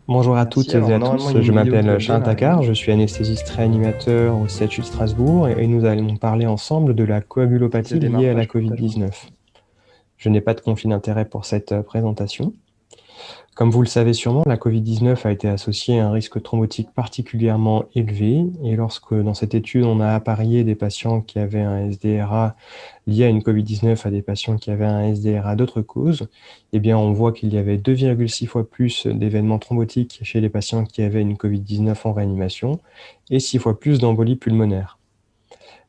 Bonjour à Merci. toutes Alors et à normalement tous, une je vidéo m'appelle doit Charles Tacquart, démarrer. je suis anesthésiste réanimateur au CHU de Strasbourg et nous allons parler ensemble de la Ça coagulopathie liée démarre à pas, la je coupe ta journée. Covid-19. Je n'ai pas de conflit d'intérêt pour cette présentation. Comme vous le savez sûrement, la Covid-19 a été associée à un risque thrombotique particulièrement élevé et lorsque dans cette étude on a apparié des patients qui avaient un SDRA lié à une Covid-19 à des patients qui avaient un SDRA d'autres causes, eh bien on voit qu'il y avait 2,6 fois plus d'événements thrombotiques chez les patients qui avaient une Covid-19 en réanimation et 6 fois plus d'embolies pulmonaires.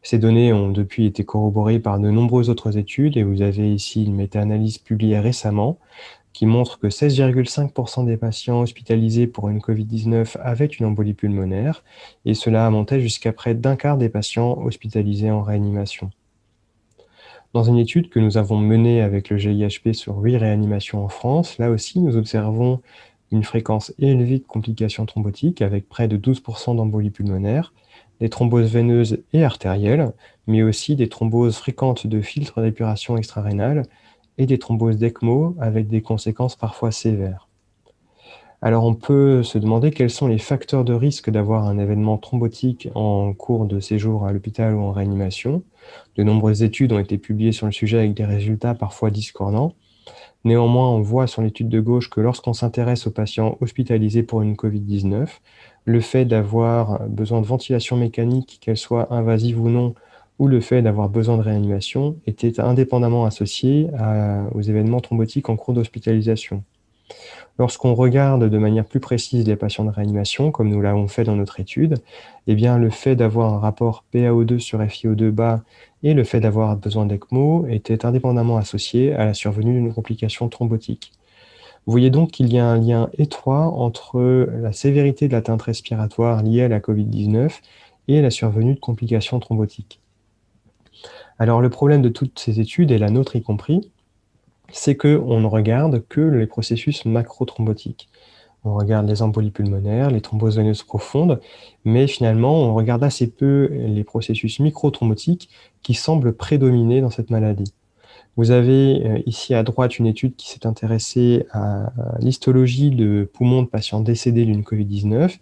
Ces données ont depuis été corroborées par de nombreuses autres études et vous avez ici une méta-analyse publiée récemment qui montre que 16,5% des patients hospitalisés pour une Covid-19 avaient une embolie pulmonaire, et cela montait jusqu'à près d'un quart des patients hospitalisés en réanimation. Dans une étude que nous avons menée avec le GIHP sur 8 réanimations en France, là aussi nous observons une fréquence élevée de complications thrombotiques avec près de 12% d'embolies pulmonaires, des thromboses veineuses et artérielles, mais aussi des thromboses fréquentes de filtres d'épuration extra-rénale et des thromboses d'ECMO avec des conséquences parfois sévères. Alors on peut se demander quels sont les facteurs de risque d'avoir un événement thrombotique en cours de séjour à l'hôpital ou en réanimation. De nombreuses études ont été publiées sur le sujet avec des résultats parfois discordants. Néanmoins, on voit sur l'étude de gauche que lorsqu'on s'intéresse aux patients hospitalisés pour une Covid-19, le fait d'avoir besoin de ventilation mécanique, qu'elle soit invasive ou non, ou le fait d'avoir besoin de réanimation, était indépendamment associé aux événements thrombotiques en cours d'hospitalisation. Lorsqu'on regarde de manière plus précise les patients de réanimation, comme nous l'avons fait dans notre étude, eh bien, le fait d'avoir un rapport PaO2 sur FiO2 bas et le fait d'avoir besoin d'ECMO étaient indépendamment associés à la survenue d'une complication thrombotique. Vous voyez donc qu'il y a un lien étroit entre la sévérité de l'atteinte respiratoire liée à la Covid-19 et la survenue de complications thrombotiques. Alors le problème de toutes ces études, et la nôtre y compris, c'est qu'on ne regarde que les processus macrothrombotiques. On regarde les embolies pulmonaires, les thromboses veineuses profondes, mais finalement, on regarde assez peu les processus microthrombotiques qui semblent prédominer dans cette maladie. Vous avez ici à droite une étude qui s'est intéressée à l'histologie de poumons de patients décédés d'une Covid-19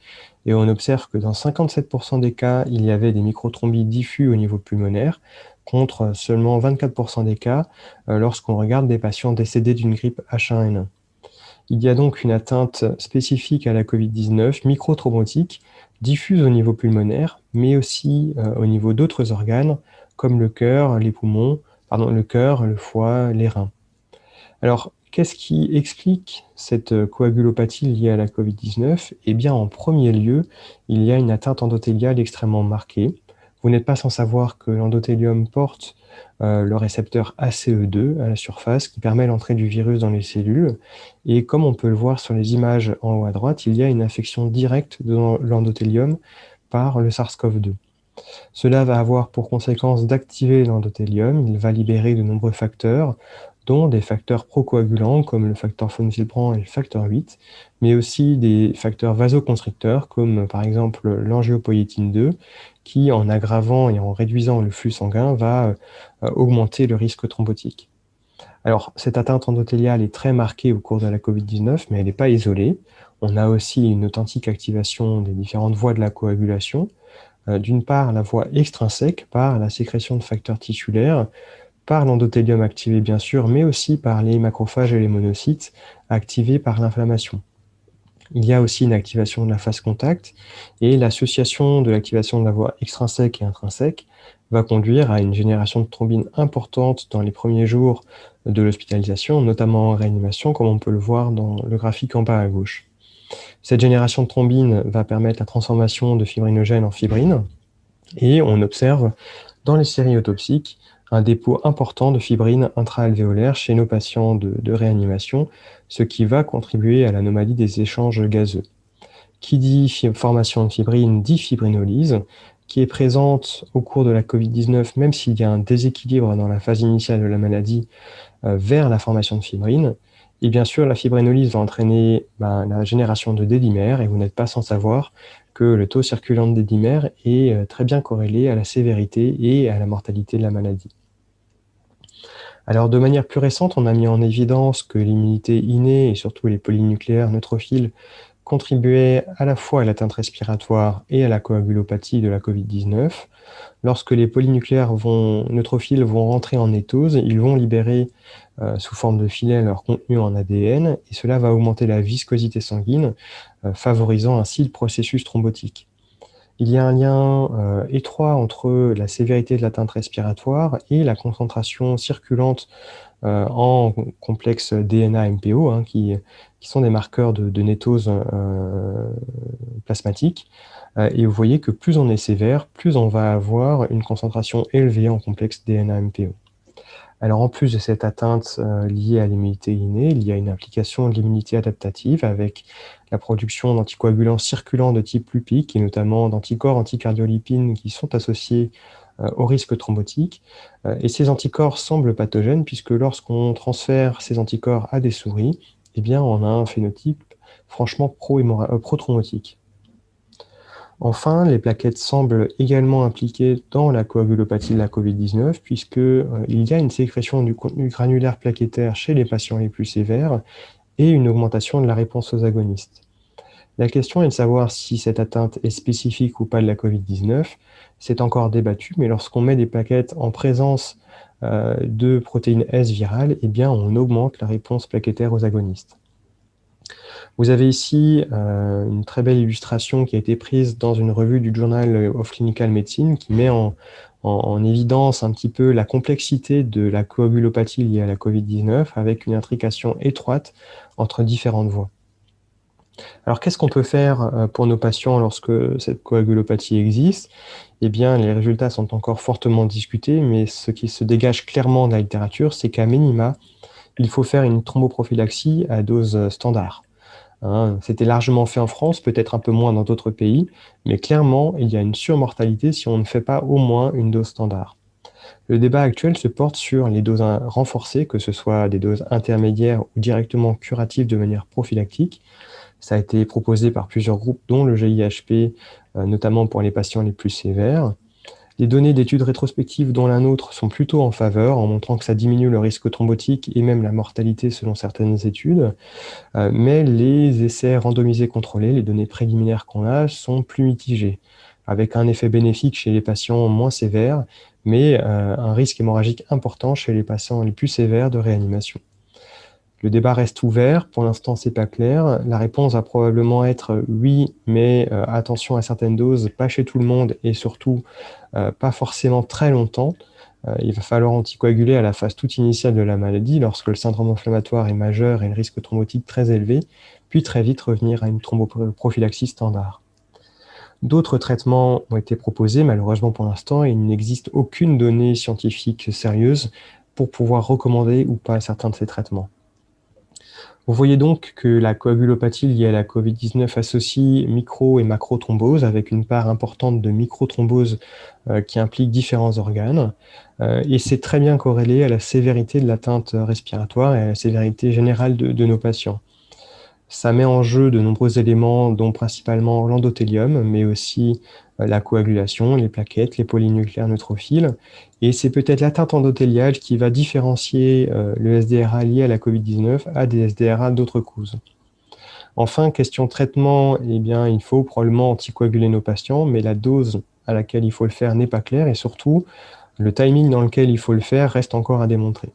et on observe que dans 57% des cas, il y avait des microthrombes diffus au niveau pulmonaire contre seulement 24% des cas lorsqu'on regarde des patients décédés d'une grippe H1N1. Il y a donc une atteinte spécifique à la Covid-19, microthrombotique, diffuse au niveau pulmonaire, mais aussi au niveau d'autres organes, comme le cœur, les poumons, pardon, le cœur, le foie, les reins. Alors, qu'est-ce qui explique cette coagulopathie liée à la Covid-19? Eh bien, en premier lieu, il y a une atteinte endothéliale extrêmement marquée. Vous n'êtes pas sans savoir que l'endothélium porte le récepteur ACE2 à la surface qui permet l'entrée du virus dans les cellules. Et comme on peut le voir sur les images en haut à droite, il y a une infection directe de l'endothélium par le SARS-CoV-2. Cela va avoir pour conséquence d'activer l'endothélium. Il va libérer de nombreux facteurs, dont des facteurs procoagulants comme le facteur von Willebrand et le facteur 8, mais aussi des facteurs vasoconstricteurs comme par exemple l'angiopoïétine 2, qui en aggravant et en réduisant le flux sanguin va augmenter le risque thrombotique. Alors, cette atteinte endothéliale est très marquée au cours de la Covid-19, mais elle n'est pas isolée. On a aussi une authentique activation des différentes voies de la coagulation, d'une part la voie extrinsèque par la sécrétion de facteurs tissulaires, par l'endothélium activé bien sûr, mais aussi par les macrophages et les monocytes activés par l'inflammation. Il y a aussi une activation de la phase contact et l'association de l'activation de la voie extrinsèque et intrinsèque va conduire à une génération de thrombine importante dans les premiers jours de l'hospitalisation, notamment en réanimation, comme on peut le voir dans le graphique en bas à gauche. Cette génération de thrombine va permettre la transformation de fibrinogène en fibrine, et on observe dans les séries autopsiques un dépôt important de fibrine intra-alvéolaire chez nos patients de réanimation, ce qui va contribuer à l'anomalie des échanges gazeux. Qui dit formation de fibrine dit fibrinolyse, qui est présente au cours de la Covid-19, même s'il y a un déséquilibre dans la phase initiale de la maladie vers la formation de fibrine. Et bien sûr, la fibrinolyse va entraîner la génération de dédimères, et vous n'êtes pas sans savoir que le taux circulant de dédimères est très bien corrélé à la sévérité et à la mortalité de la maladie. Alors, de manière plus récente, on a mis en évidence que l'immunité innée et surtout les polynucléaires neutrophiles contribuait à la fois à l'atteinte respiratoire et à la coagulopathie de la Covid-19. Lorsque les neutrophiles vont rentrer en nétose, ils vont libérer sous forme de filet leur contenu en ADN et cela va augmenter la viscosité sanguine, favorisant ainsi le processus thrombotique. Il y a un lien étroit entre la sévérité de l'atteinte respiratoire et la concentration circulante en complexe DNA-MPO, qui sont des marqueurs de nétose plasmatique. Et vous voyez que plus on est sévère, plus on va avoir une concentration élevée en complexe DNA-MPO. Alors en plus de cette atteinte liée à l'immunité innée, il y a une implication de l'immunité adaptative avec la production d'anticoagulants circulants de type lupique et notamment d'anticorps anticardiolipines qui sont associés au risque thrombotique. Et ces anticorps semblent pathogènes puisque lorsqu'on transfère ces anticorps à des souris, eh bien, on a un phénotype franchement pro-thrombotique. Enfin, les plaquettes semblent également impliquées dans la coagulopathie de la Covid-19 puisqu'il y a une sécrétion du contenu granulaire plaquettaire chez les patients les plus sévères et une augmentation de la réponse aux agonistes. La question est de savoir si cette atteinte est spécifique ou pas de la Covid-19. C'est encore débattu, mais lorsqu'on met des plaquettes en présence de protéines S virales, eh bien, on augmente la réponse plaquettaire aux agonistes. Vous avez ici une très belle illustration qui a été prise dans une revue du Journal of Clinical Medicine qui met en évidence un petit peu la complexité de la coagulopathie liée à la Covid-19 avec une intrication étroite entre différentes voies. Alors, qu'est-ce qu'on peut faire pour nos patients lorsque cette coagulopathie existe? Eh bien, les résultats sont encore fortement discutés, mais ce qui se dégage clairement de la littérature, c'est qu'à minima, il faut faire une thromboprophylaxie à dose standard. C'était largement fait en France, peut-être un peu moins dans d'autres pays, mais clairement, il y a une surmortalité si on ne fait pas au moins une dose standard. Le débat actuel se porte sur les doses renforcées, que ce soit des doses intermédiaires ou directement curatives de manière prophylactique. Ça a été proposé par plusieurs groupes, dont le GIHP, notamment pour les patients les plus sévères. Les données d'études rétrospectives, dont la nôtre, sont plutôt en faveur, en montrant que ça diminue le risque thrombotique et même la mortalité selon certaines études. Mais les essais randomisés contrôlés, les données préliminaires qu'on a, sont plus mitigés, avec un effet bénéfique chez les patients moins sévères, mais un risque hémorragique important chez les patients les plus sévères de réanimation. Le débat reste ouvert, pour l'instant c'est pas clair. La réponse va probablement être oui, mais attention à certaines doses, pas chez tout le monde et surtout pas forcément très longtemps. Il va falloir anticoaguler à la phase toute initiale de la maladie lorsque le syndrome inflammatoire est majeur et le risque thrombotique très élevé, puis très vite revenir à une thromboprophylaxie standard. D'autres traitements ont été proposés, malheureusement pour l'instant, et il n'existe aucune donnée scientifique sérieuse pour pouvoir recommander ou pas certains de ces traitements. Vous voyez donc que la coagulopathie liée à la Covid-19 associe micro- et macrothrombose avec une part importante de microthrombose qui implique différents organes et c'est très bien corrélé à la sévérité de l'atteinte respiratoire et à la sévérité générale de nos patients. Ça met en jeu de nombreux éléments, dont principalement l'endothélium, mais aussi la coagulation, les plaquettes, les polynucléaires neutrophiles. Et c'est peut-être l'atteinte endothéliale qui va différencier le SDRA lié à la Covid-19 à des SDRA d'autres causes. Enfin, question traitement, eh bien, il faut probablement anticoaguler nos patients, mais la dose à laquelle il faut le faire n'est pas claire et surtout, le timing dans lequel il faut le faire reste encore à démontrer.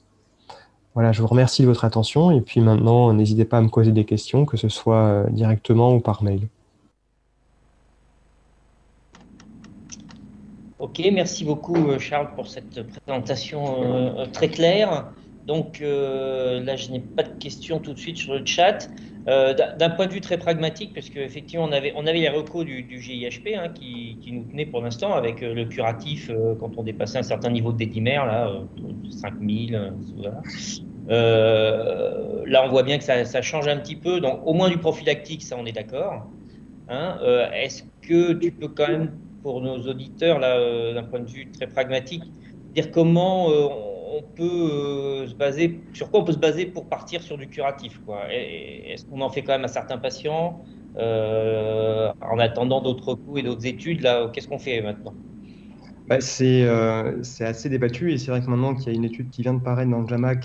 Voilà, je vous remercie de votre attention et puis maintenant, n'hésitez pas à me poser des questions, que ce soit directement ou par mail. Ok, merci beaucoup Charles pour cette présentation très claire. Donc là, je n'ai pas de questions tout de suite sur le chat. D'un point de vue très pragmatique, parce qu'effectivement, on avait les recos du GIHP qui nous tenaient pour l'instant avec le curatif quand on dépassait un certain niveau de dédimère, là, 5000, voilà. Là, on voit bien que ça change un petit peu. Donc, au moins du prophylactique, ça, on est d'accord. Est-ce que tu peux quand même, pour nos auditeurs, là, d'un point de vue très pragmatique, dire comment on peut se baser, sur quoi on peut se baser pour partir sur du curatif, quoi. Est-ce qu'on en fait quand même à certains patients en attendant d'autres coups et d'autres études, là, qu'est-ce qu'on fait maintenant? C'est assez débattu et c'est vrai que maintenant qu'il y a une étude qui vient de paraître dans le JAMA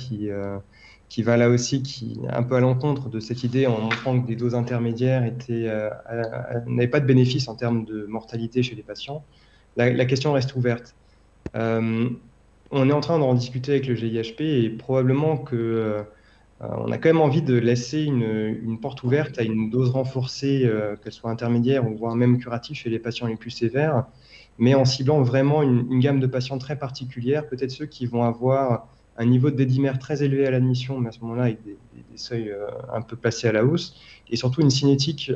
qui va là aussi un peu à l'encontre de cette idée en montrant que des doses intermédiaires n'avaient pas de bénéfice en termes de mortalité chez les patients. La question reste ouverte. On est en train d'en discuter avec le GIHP et probablement que on a quand même envie de laisser une porte ouverte à une dose renforcée, qu'elle soit intermédiaire ou voire même curative chez les patients les plus sévères, mais en ciblant vraiment une gamme de patients très particulière, peut-être ceux qui vont avoir un niveau de dédimère très élevé à l'admission, mais à ce moment-là avec des seuils un peu placés à la hausse, et surtout une cinétique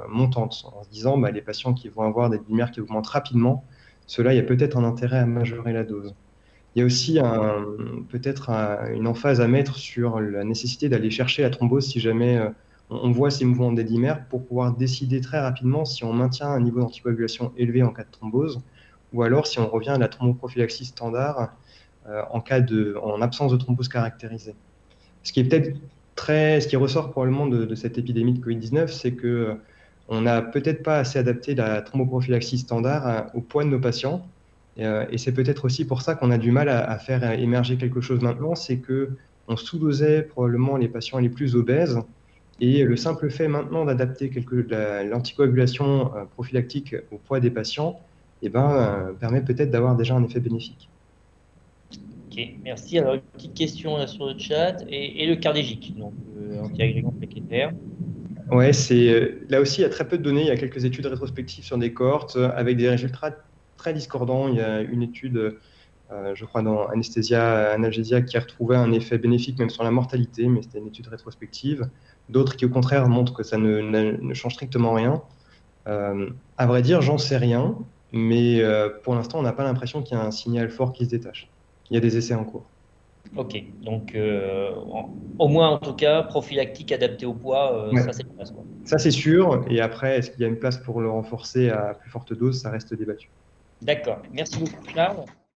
montante, en se disant les patients qui vont avoir des dédimères qui augmentent rapidement, ceux-là, il y a peut-être un intérêt à majorer la dose. Il y a aussi peut-être une emphase à mettre sur la nécessité d'aller chercher la thrombose si jamais on voit ces mouvements de dédimère pour pouvoir décider très rapidement si on maintient un niveau d'anticoagulation élevé en cas de thrombose ou alors si on revient à la thromboprophylaxie standard en absence de thrombose caractérisée. Ce qui ressort probablement de cette épidémie de Covid-19, c'est que on n'a peut-être pas assez adapté la thromboprophylaxie standard au poids de nos patients. Et c'est peut-être aussi pour ça qu'on a du mal à faire émerger quelque chose maintenant, c'est qu'on sous-dosait probablement les patients les plus obèses. Et le simple fait maintenant d'adapter l'anticoagulation prophylactique au poids des patients permet peut-être d'avoir déjà un effet bénéfique. Ok, merci. Alors, une petite question là, sur le chat. Et le cardégique, donc antiagrégant plaquettaire. Ouais, là aussi, il y a très peu de données. Il y a quelques études rétrospectives sur des cohortes avec des résultats très discordants. Il y a une étude, je crois, dans Anesthesia Analgesia, qui a retrouvé un effet bénéfique même sur la mortalité, mais c'était une étude rétrospective. D'autres qui, au contraire, montrent que ça ne change strictement rien. À vrai dire, j'en sais rien, mais pour l'instant, on n'a pas l'impression qu'il y a un signal fort qui se détache. Il y a des essais en cours. Ok, donc au moins en tout cas, prophylactique adapté au poids, Ouais. ça c'est place, quoi. Ça, c'est sûr. Et après, est-ce qu'il y a une place pour le renforcer à plus forte dose? Ça reste débattu. D'accord, merci beaucoup Charles.